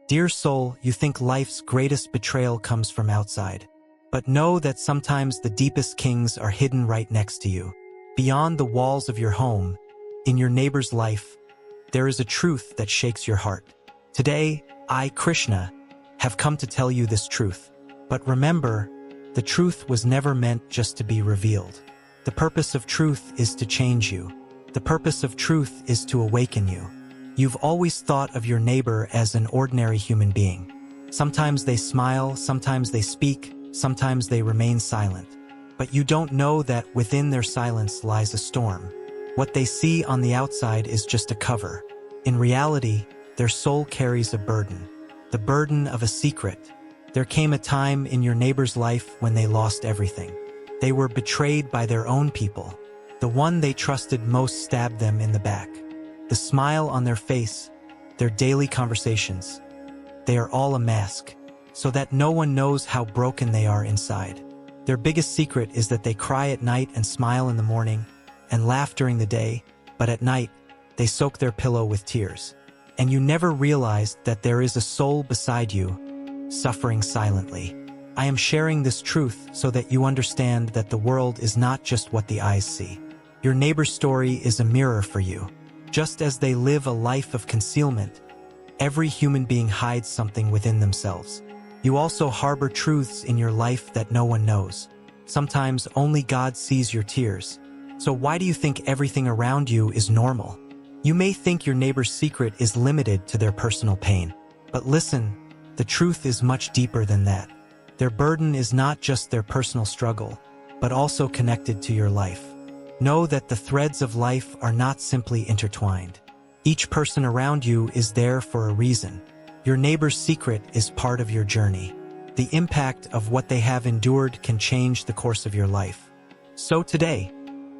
Dear soul, you think life's greatest betrayal comes from outside. But know that sometimes the deepest kings are hidden right next to you. Beyond the walls of your home, in your neighbor's life, there is a truth that shakes your heart. Today, I, Krishna, have come to tell you this truth. But remember, the truth was never meant just to be revealed. The purpose of truth is to change you. The purpose of truth is to awaken you. You've always thought of your neighbor as an ordinary human being. Sometimes they smile, sometimes they speak, sometimes they remain silent. But you don't know that within their silence lies a storm. What they see on the outside is just a cover. In reality, their soul carries a burden. The burden of a secret. There came a time in your neighbor's life when they lost everything. They were betrayed by their own people. The one they trusted most stabbed them in the back. The smile on their face, their daily conversations, they are all a mask, so that no one knows how broken they are inside. Their biggest secret is that they cry at night and smile in the morning, and laugh during the day, but at night, they soak their pillow with tears. And you never realized that there is a soul beside you, suffering silently. I am sharing this truth so that you understand that the world is not just what the eyes see. Your neighbor's story is a mirror for you. Just as they live a life of concealment, every human being hides something within themselves. You also harbor truths in your life that no one knows. Sometimes only God sees your tears. So why do you think everything around you is normal? You may think your neighbor's secret is limited to their personal pain. But listen, the truth is much deeper than that. Their burden is not just their personal struggle, but also connected to your life. Know that the threads of life are not simply intertwined. Each person around you is there for a reason. Your neighbor's secret is part of your journey. The impact of what they have endured can change the course of your life. So today,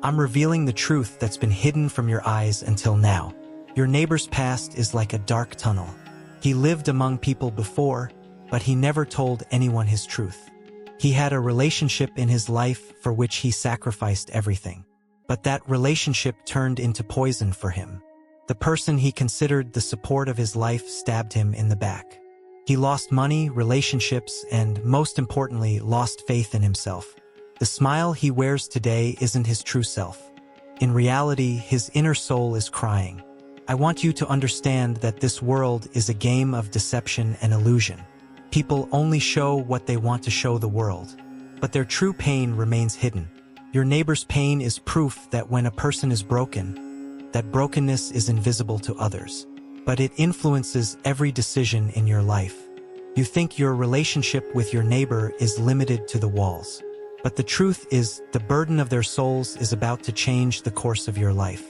I'm revealing the truth that's been hidden from your eyes until now. Your neighbor's past is like a dark tunnel. He lived among people before, but he never told anyone his truth. He had a relationship in his life for which he sacrificed everything. But that relationship turned into poison for him. The person he considered the support of his life stabbed him in the back. He lost money, relationships, and most importantly, lost faith in himself. The smile he wears today isn't his true self. In reality, his inner soul is crying. I want you to understand that this world is a game of deception and illusion. People only show what they want to show the world, but their true pain remains hidden. Your neighbor's pain is proof that when a person is broken, that brokenness is invisible to others, but it influences every decision in your life. You think your relationship with your neighbor is limited to the walls, but the truth is the burden of their souls is about to change the course of your life.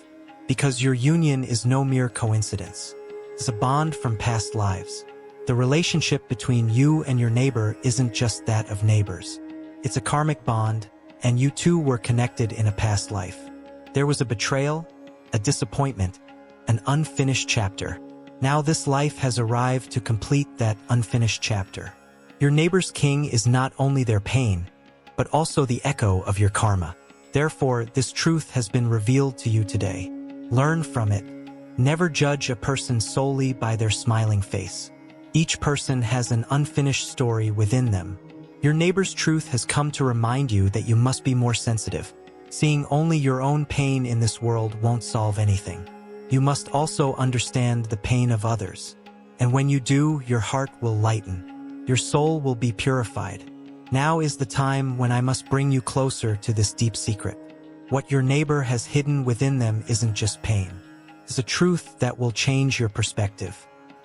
Because your union is no mere coincidence. It's a bond from past lives. The relationship between you and your neighbor isn't just that of neighbors. It's a karmic bond, and you two were connected in a past life. There was a betrayal, a disappointment, an unfinished chapter. Now this life has arrived to complete that unfinished chapter. Your neighbor's king is not only their pain, but also the echo of your karma. Therefore, this truth has been revealed to you today. Learn from it. Never judge a person solely by their smiling face. Each person has an unfinished story within them. Your neighbor's truth has come to remind you that you must be more sensitive. Seeing only your own pain in this world won't solve anything. You must also understand the pain of others. And when you do, your heart will lighten. Your soul will be purified. Now is the time when I must bring you closer to this deep secret. What your neighbor has hidden within them isn't just pain. It's a truth that will change your perspective.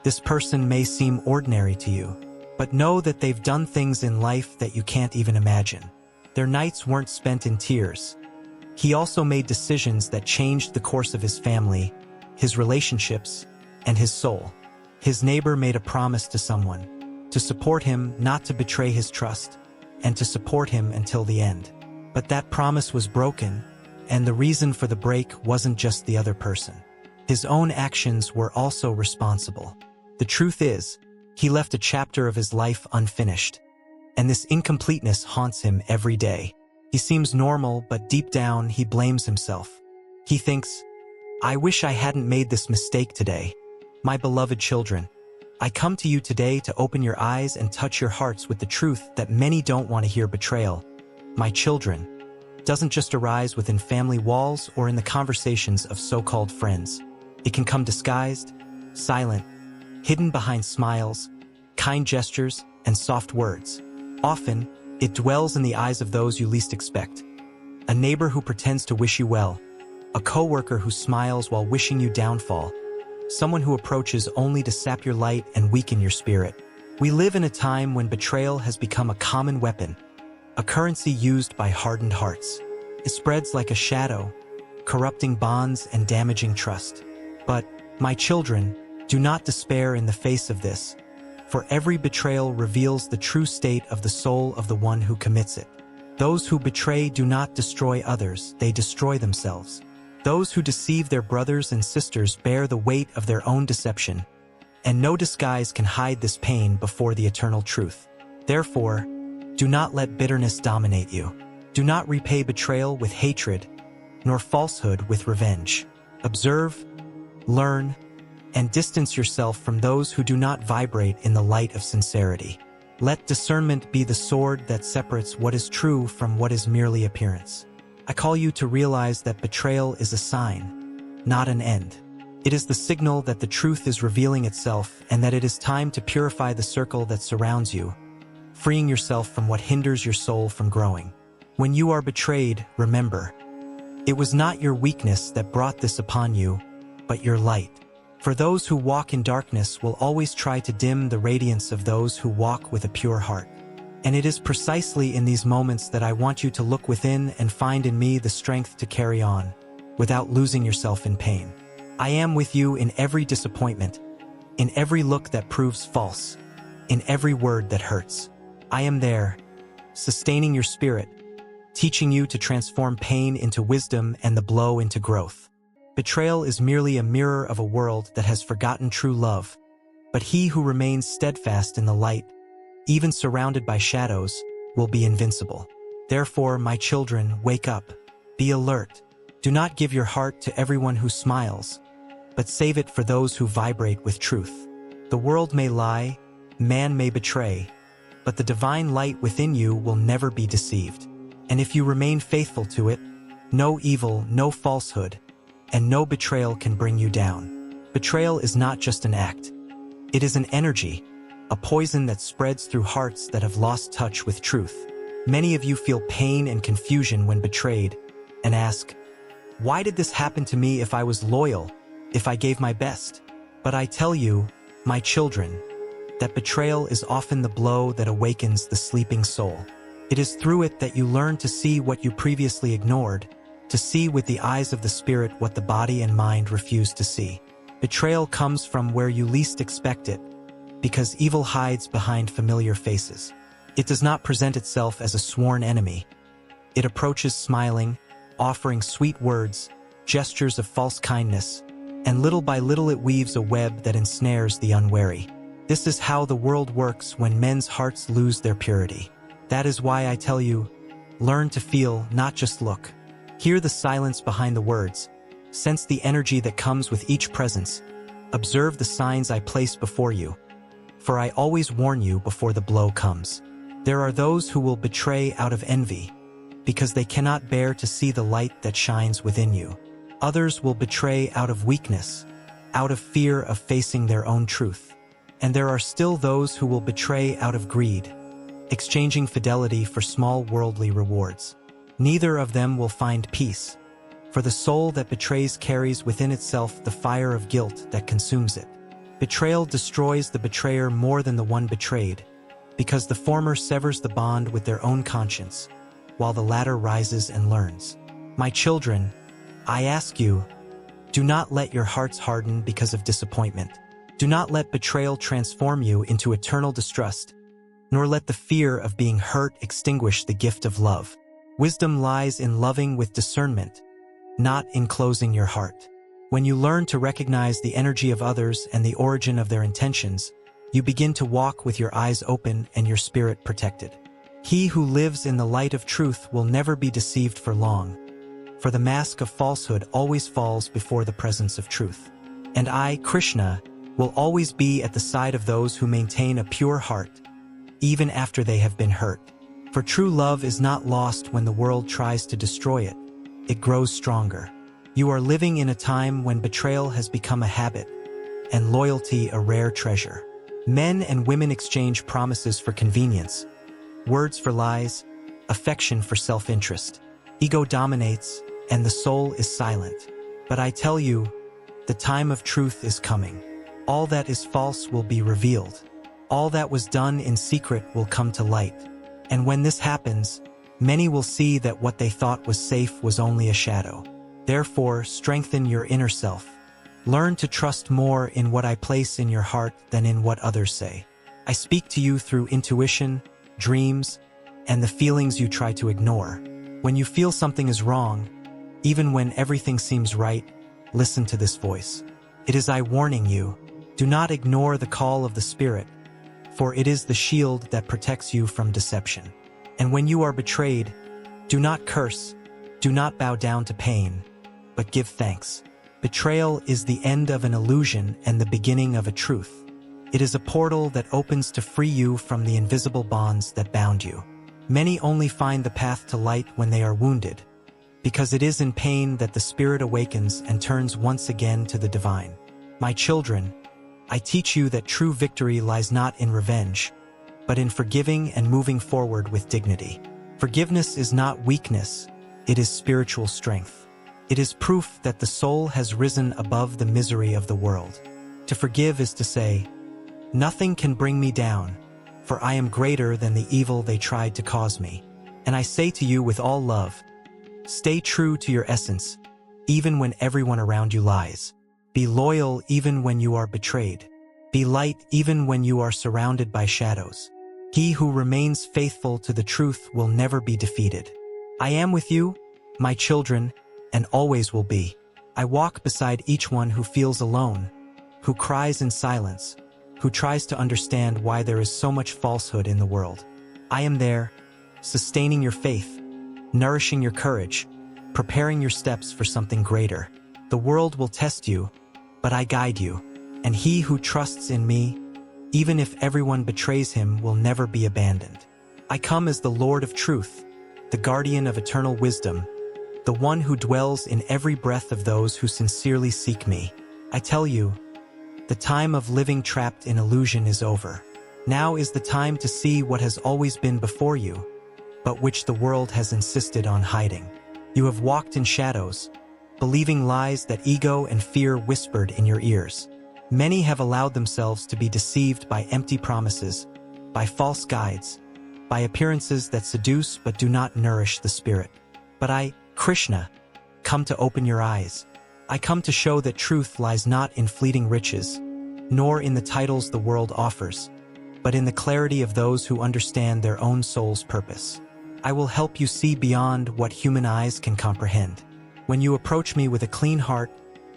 This person may seem ordinary to you, but know that they've done things in life that you can't even imagine. Their nights weren't spent in tears. He also made decisions that changed the course of his family, his relationships, and his soul. His neighbor made a promise to someone, to support him, not to betray his trust, and to support him until the end. But that promise was broken, and the reason for the break wasn't just the other person. His own actions were also responsible. The truth is, he left a chapter of his life unfinished, and this incompleteness haunts him every day. He seems normal, but deep down he blames himself. He thinks, I wish I hadn't made this mistake today. My beloved children, I come to you today to open your eyes and touch your hearts with the truth that many don't want to hear. Betrayal, my children, doesn't just arise within family walls or in the conversations of so-called friends. It can come disguised, silent, hidden behind smiles, kind gestures, and soft words. Often, it dwells in the eyes of those you least expect. A neighbor who pretends to wish you well, a coworker who smiles while wishing you downfall, someone who approaches only to sap your light and weaken your spirit. We live in a time when betrayal has become a common weapon, a currency used by hardened hearts. It spreads like a shadow, corrupting bonds and damaging trust. But, my children, do not despair in the face of this, for every betrayal reveals the true state of the soul of the one who commits it. Those who betray do not destroy others, they destroy themselves. Those who deceive their brothers and sisters bear the weight of their own deception, and no disguise can hide this pain before the eternal truth. Therefore, do not let bitterness dominate you. Do not repay betrayal with hatred, nor falsehood with revenge. Observe, learn, and distance yourself from those who do not vibrate in the light of sincerity. Let discernment be the sword that separates what is true from what is merely appearance. I call you to realize that betrayal is a sign, not an end. It is the signal that the truth is revealing itself and that it is time to purify the circle that surrounds you, freeing yourself from what hinders your soul from growing. When you are betrayed, remember, it was not your weakness that brought this upon you, but your light. For those who walk in darkness will always try to dim the radiance of those who walk with a pure heart. And it is precisely in these moments that I want you to look within and find in me the strength to carry on, without losing yourself in pain. I am with you in every disappointment, in every look that proves false, in every word that hurts. I am there, sustaining your spirit, teaching you to transform pain into wisdom and the blow into growth. Betrayal is merely a mirror of a world that has forgotten true love, but he who remains steadfast in the light, even surrounded by shadows, will be invincible. Therefore, my children, wake up, be alert. Do not give your heart to everyone who smiles, but save it for those who vibrate with truth. The world may lie, man may betray, but the divine light within you will never be deceived. And if you remain faithful to it, no evil, no falsehood, and no betrayal can bring you down. Betrayal is not just an act. It is an energy, a poison that spreads through hearts that have lost touch with truth. Many of you feel pain and confusion when betrayed, and ask, why did this happen to me if I was loyal, if I gave my best? But I tell you, my children, that betrayal is often the blow that awakens the sleeping soul. It is through it that you learn to see what you previously ignored, to see with the eyes of the spirit what the body and mind refuse to see. Betrayal comes from where you least expect it, because evil hides behind familiar faces. It does not present itself as a sworn enemy. It approaches smiling, offering sweet words, gestures of false kindness, and little by little it weaves a web that ensnares the unwary. This is how the world works when men's hearts lose their purity. That is why I tell you, learn to feel, not just look. Hear the silence behind the words. Sense the energy that comes with each presence. Observe the signs I place before you. For I always warn you before the blow comes. There are those who will betray out of envy, because they cannot bear to see the light that shines within you. Others will betray out of weakness, out of fear of facing their own truth. And there are still those who will betray out of greed, exchanging fidelity for small worldly rewards. Neither of them will find peace, for the soul that betrays carries within itself the fire of guilt that consumes it. Betrayal destroys the betrayer more than the one betrayed, because the former severs the bond with their own conscience, while the latter rises and learns. My children, I ask you, do not let your hearts harden because of disappointment. Do not let betrayal transform you into eternal distrust, nor let the fear of being hurt extinguish the gift of love. Wisdom lies in loving with discernment, not in closing your heart. When you learn to recognize the energy of others and the origin of their intentions, you begin to walk with your eyes open and your spirit protected. He who lives in the light of truth will never be deceived for long, for the mask of falsehood always falls before the presence of truth. And I, Krishna, will always be at the side of those who maintain a pure heart, even after they have been hurt. For true love is not lost when the world tries to destroy it. It grows stronger. You are living in a time when betrayal has become a habit, and loyalty a rare treasure. Men and women exchange promises for convenience, words for lies, affection for self-interest. Ego dominates, and the soul is silent. But I tell you, the time of truth is coming. All that is false will be revealed. All that was done in secret will come to light. And when this happens, many will see that what they thought was safe was only a shadow. Therefore, strengthen your inner self. Learn to trust more in what I place in your heart than in what others say. I speak to you through intuition, dreams, and the feelings you try to ignore. When you feel something is wrong, even when everything seems right, listen to this voice. It is I warning you. Do not ignore the call of the Spirit, for it is the shield that protects you from deception. And when you are betrayed, do not curse, do not bow down to pain, but give thanks. Betrayal is the end of an illusion and the beginning of a truth. It is a portal that opens to free you from the invisible bonds that bound you. Many only find the path to light when they are wounded, because it is in pain that the spirit awakens and turns once again to the divine. My children, I teach you that true victory lies not in revenge, but in forgiving and moving forward with dignity. Forgiveness is not weakness, it is spiritual strength. It is proof that the soul has risen above the misery of the world. To forgive is to say, nothing can bring me down, for I am greater than the evil they tried to cause me. And I say to you with all love, stay true to your essence, even when everyone around you lies. Be loyal even when you are betrayed. Be light even when you are surrounded by shadows. He who remains faithful to the truth will never be defeated. I am with you, my children, and always will be. I walk beside each one who feels alone, who cries in silence, who tries to understand why there is so much falsehood in the world. I am there, sustaining your faith, nourishing your courage, preparing your steps for something greater. The world will test you, but I guide you, and he who trusts in me, even if everyone betrays him, will never be abandoned. I come as the Lord of truth, the guardian of eternal wisdom, the one who dwells in every breath of those who sincerely seek me. I tell you, the time of living trapped in illusion is over. Now is the time to see what has always been before you, but which the world has insisted on hiding. You have walked in shadows, believing lies that ego and fear whispered in your ears. Many have allowed themselves to be deceived by empty promises, by false guides, by appearances that seduce but do not nourish the spirit. But I, Krishna, come to open your eyes. I come to show that truth lies not in fleeting riches, nor in the titles the world offers, but in the clarity of those who understand their own soul's purpose. I will help you see beyond what human eyes can comprehend. When you approach me with a clean heart,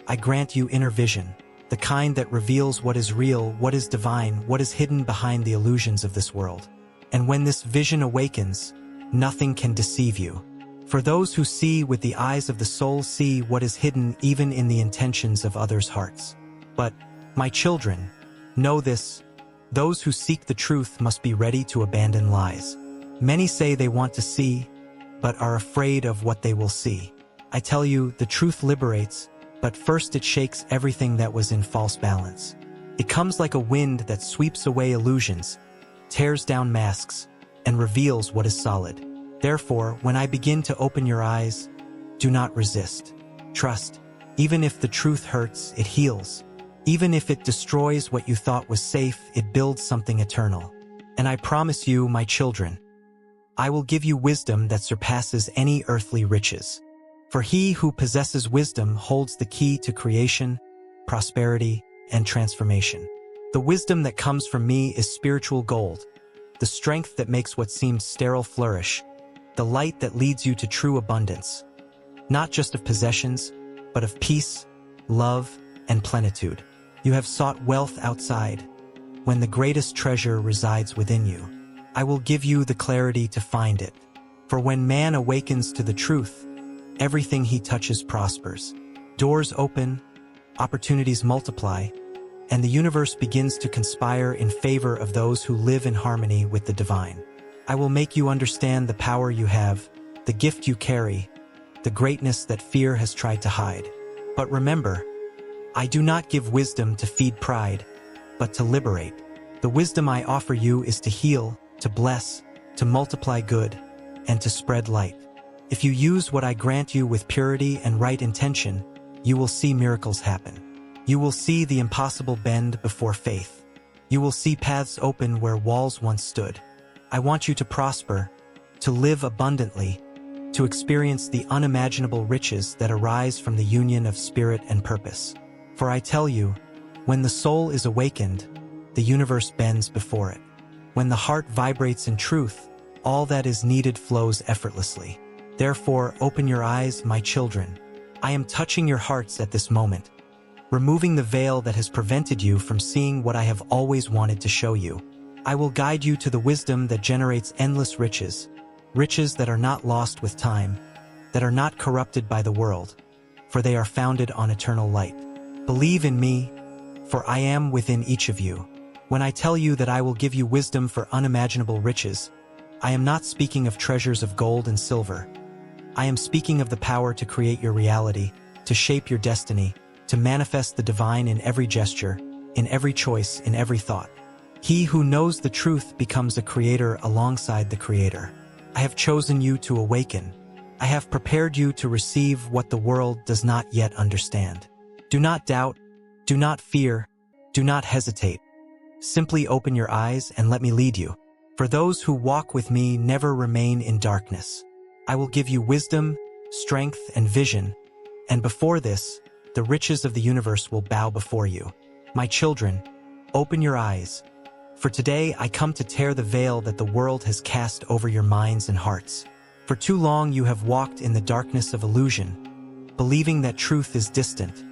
I grant you inner vision, the kind that reveals what is real, what is divine, what is hidden behind the illusions of this world. And when this vision awakens, nothing can deceive you. For those who see with the eyes of the soul see what is hidden even in the intentions of others' hearts. But, my children, know this, those who seek the truth must be ready to abandon lies. Many say they want to see, but are afraid of what they will see. I tell you, the truth liberates, but first it shakes everything that was in false balance. It comes like a wind that sweeps away illusions, tears down masks, and reveals what is solid. Therefore, when I begin to open your eyes, do not resist. Trust. Even if the truth hurts, it heals. Even if it destroys what you thought was safe, it builds something eternal. And I promise you, my children, I will give you wisdom that surpasses any earthly riches. For he who possesses wisdom holds the key to creation, prosperity, and transformation. The wisdom that comes from me is spiritual gold, the strength that makes what seemed sterile flourish, the light that leads you to true abundance, not just of possessions, but of peace, love, and plenitude. You have sought wealth outside, when the greatest treasure resides within you. I will give you the clarity to find it. For when man awakens to the truth, everything he touches prospers. Doors open, opportunities multiply, and the universe begins to conspire in favor of those who live in harmony with the divine. I will make you understand the power you have, the gift you carry, the greatness that fear has tried to hide. But remember, I do not give wisdom to feed pride, but to liberate. The wisdom I offer you is to heal, to bless, to multiply good, and to spread light. If you use what I grant you with purity and right intention, you will see miracles happen. You will see the impossible bend before faith. You will see paths open where walls once stood. I want you to prosper, to live abundantly, to experience the unimaginable riches that arise from the union of spirit and purpose. For I tell you, when the soul is awakened, the universe bends before it. When the heart vibrates in truth, all that is needed flows effortlessly. Therefore, open your eyes, my children. I am touching your hearts at this moment, removing the veil that has prevented you from seeing what I have always wanted to show you. I will guide you to the wisdom that generates endless riches, riches that are not lost with time, that are not corrupted by the world, for they are founded on eternal light. Believe in me, for I am within each of you. When I tell you that I will give you wisdom for unimaginable riches, I am not speaking of treasures of gold and silver. I am speaking of the power to create your reality, to shape your destiny, to manifest the divine in every gesture, in every choice, in every thought. He who knows the truth becomes a creator alongside the Creator. I have chosen you to awaken. I have prepared you to receive what the world does not yet understand. Do not doubt, do not fear, do not hesitate. Simply open your eyes and let me lead you. For those who walk with me never remain in darkness. I will give you wisdom, strength, and vision, and before this, the riches of the universe will bow before you. My children, open your eyes, for today I come to tear the veil that the world has cast over your minds and hearts. For too long you have walked in the darkness of illusion, believing that truth is distant,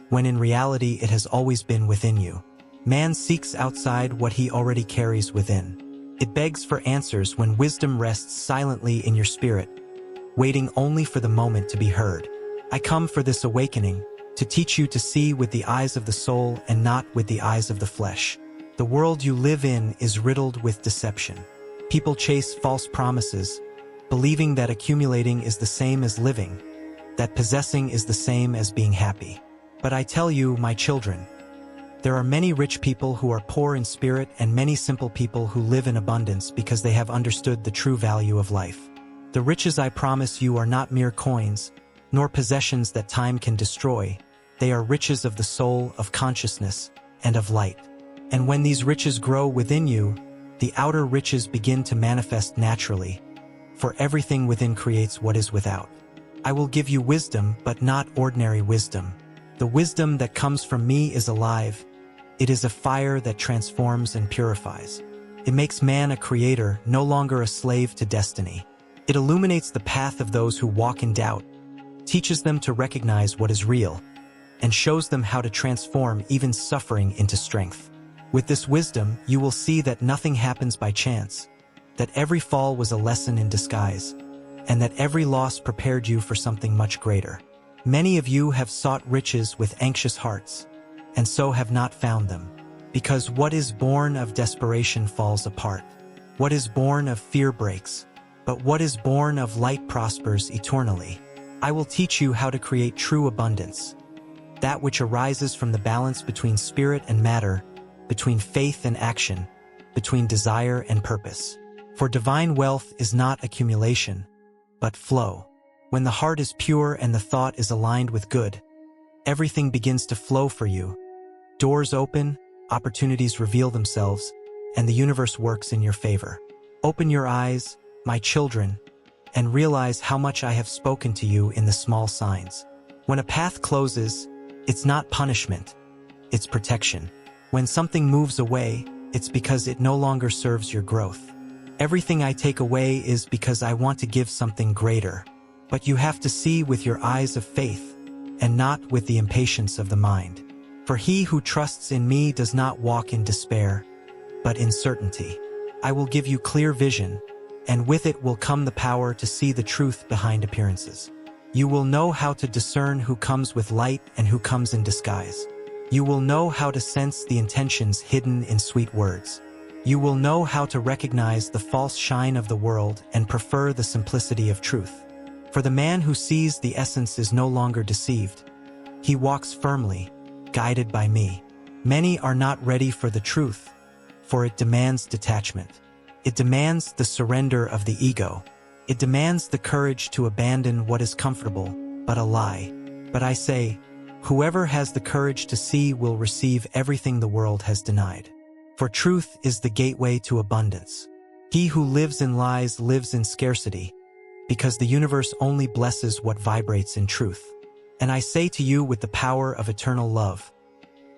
when in reality it has always been within you. Man seeks outside what he already carries within. It begs for answers when wisdom rests silently in your spirit, waiting only for the moment to be heard. I come for this awakening, to teach you to see with the eyes of the soul and not with the eyes of the flesh. The world you live in is riddled with deception. People chase false promises, believing that accumulating is the same as living, that possessing is the same as being happy. But I tell you, my children, there are many rich people who are poor in spirit and many simple people who live in abundance because they have understood the true value of life. The riches I promise you are not mere coins, nor possessions that time can destroy. They are riches of the soul, of consciousness, and of light. And when these riches grow within you, the outer riches begin to manifest naturally, for everything within creates what is without. I will give you wisdom, but not ordinary wisdom. The wisdom that comes from me is alive. It is a fire that transforms and purifies. It makes man a creator, no longer a slave to destiny. It illuminates the path of those who walk in doubt, teaches them to recognize what is real, and shows them how to transform even suffering into strength. With this wisdom, you will see that nothing happens by chance, that every fall was a lesson in disguise, and that every loss prepared you for something much greater. Many of you have sought riches with anxious hearts, and so have not found them, because what is born of desperation falls apart. What is born of fear breaks, but what is born of light prospers eternally. I will teach you how to create true abundance, that which arises from the balance between spirit and matter, between faith and action, between desire and purpose. For divine wealth is not accumulation, but flow. When the heart is pure and the thought is aligned with good, everything begins to flow for you. Doors open, opportunities reveal themselves, and the universe works in your favor. Open your eyes, my children, and realize how much I have spoken to you in the small signs. When a path closes, it's not punishment, it's protection. When something moves away, it's because it no longer serves your growth. Everything I take away is because I want to give something greater. But you have to see with your eyes of faith, and not with the impatience of the mind. For he who trusts in me does not walk in despair, but in certainty. I will give you clear vision, and with it will come the power to see the truth behind appearances. You will know how to discern who comes with light and who comes in disguise. You will know how to sense the intentions hidden in sweet words. You will know how to recognize the false shine of the world and prefer the simplicity of truth. For the man who sees the essence is no longer deceived. He walks firmly, guided by me. Many are not ready for the truth, for it demands detachment. It demands the surrender of the ego. It demands the courage to abandon what is comfortable, but a lie. But I say, whoever has the courage to see will receive everything the world has denied. For truth is the gateway to abundance. He who lives in lies lives in scarcity, because the universe only blesses what vibrates in truth. And I say to you with the power of eternal love,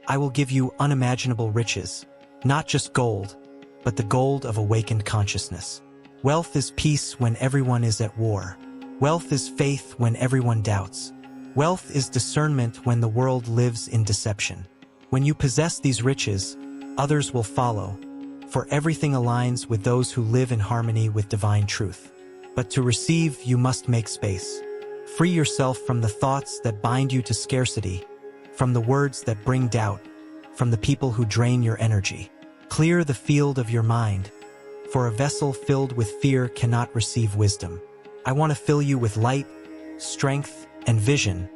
I will give you unimaginable riches, not just gold, but the gold of awakened consciousness. Wealth is peace when everyone is at war. Wealth is faith when everyone doubts. Wealth is discernment when the world lives in deception. When you possess these riches, others will follow, for everything aligns with those who live in harmony with divine truth. But to receive, you must make space. Free yourself from the thoughts that bind you to scarcity, from the words that bring doubt, from the people who drain your energy. Clear the field of your mind, for a vessel filled with fear cannot receive wisdom. I want to fill you with light, strength, and vision,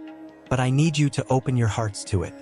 but I need you to open your hearts to it.